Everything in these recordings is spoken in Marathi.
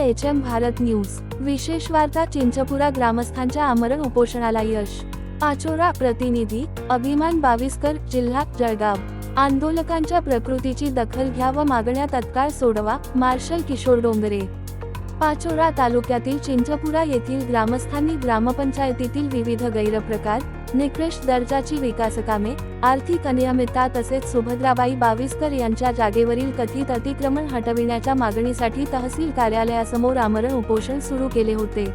एच.एम. भारत न्यूज. विशेष वार्ता. चिंचपुरा ग्रामस्थांच्या आमरण उपोषणाला यश. पाचोरा. प्रतिनिधी अभिमान बाविस्कर, जिल्हा जळगाव. आंदोलकांच्या प्रकृतीची दखल घ्या व मागण्या तत्काळ सोडवा. मार्शल किशोर डोंगरे. पाचोरा तालुक्यातील चिंचपुरा येथील ग्रामस्थांनी ग्रामपंचायतीतील विविध गैरप्रकार, निकृष्ट दर्जाची विकासकामे, आर्थिक अनियमितता तसेच सुभद्राबाई बाविस्कर यांच्या जागेवरील कथित अतिक्रमण हटविण्याच्या मागणीसाठी तहसील कार्यालयासमोर आमरण उपोषण सुरू केले होते.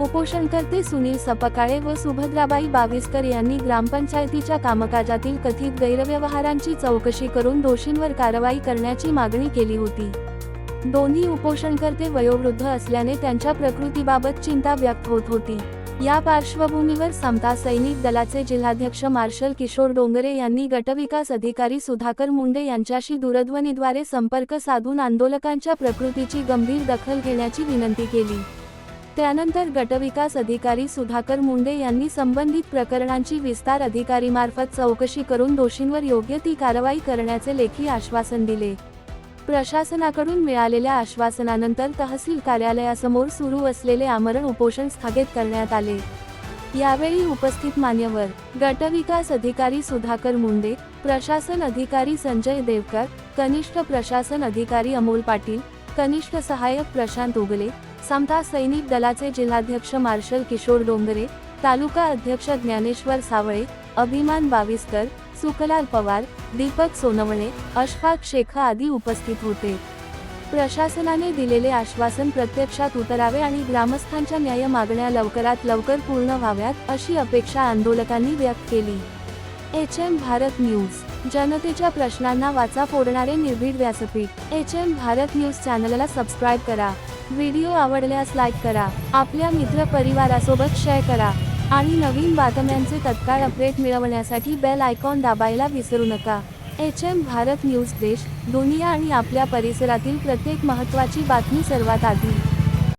उपोषणकर्ते सुनील सपकाळे व सुभद्राबाई बाविस्कर यांनी ग्रामपंचायतीच्या कामकाजातील कथित गैरव्यवहारांची चौकशी करून दोषींवर कारवाई करण्याची मागणी केली होती. दोन्ही उपोषणकर्ते वयोवृद्ध असल्याने त्यांच्या प्रकृतीबाबत चिंता व्यक्त होत होती. या पार्श्वभूमीवर समता सैनिक दलाचे जिल्हाध्यक्ष मार्शल किशोर डोंगरे यांनी गटविकास अधिकारी सुधाकर मुंडे यांच्याशी दूरध्वनीद्वारे संपर्क साधून आंदोलकांच्या प्रकृतीची गंभीर दखल घेण्याची विनंती केली. त्यानंतर गटविकास अधिकारी सुधाकर मुंडे यांनी संबंधित प्रकरणांची विस्तार अधिकारीमार्फत चौकशी करून दोषींवर योग्य ती कारवाई करण्याचे लेखी आश्वासन दिले. प्रशासनाकडून मिळालेल्या आश्वासनानंतर तहसील कार्यालयासमोर सुरू असलेले आमरण उपोषण स्थगित करण्यात आले. यावेळी उपस्थित मान्यवर, गटविकास अधिकारी सुधाकर मुंडे, प्रशासन अधिकारी संजय देवकर, कनिष्ठ प्रशासन अधिकारी अमोल पाटील, कनिष्ठ सहाय्यक प्रशांत उगले, समता सैनिक दलाचे जिल्हाध्यक्ष मार्शल किशोर डोंगरे, तालुका अध्यक्ष ज्ञानेश्वर सावळे, अभिमान बाविस्कर, सुखलाल पवार, दीपक सोनवणे, अशफाक शेख आदी उपस्थित होते. प्रशासनाने दिलेले आश्वासन प्रत्यक्षात उतरावे आणि ग्रामस्थांच्या न्याय मागण्या लवकरात लवकर पूर्ण व्हाव्यात अशी अपेक्षा आंदोलकांनी व्यक्त केली. एच.एम. भारत न्यूज. जनतेच्या प्रश्नांना वाचा फोडणारे निर्भीड व्यासपीठ. एच.एम. भारत न्यूज चॅनलला सबस्क्राईब करा. व्हिडिओ आवडल्यास लाईक करा. आपल्या मित्र परिवारासोबत शेअर करा आणि नवीन बातम्यांचे तत्काळ अपडेट मिळवण्यासाठी बेल आयकॉन दाबायला विसरू नका. एच.एम. भारत न्यूज. देश, दुनिया आणि आपल्या परिसरातील प्रत्येक महत्त्वाची बातमी सर्वात आधी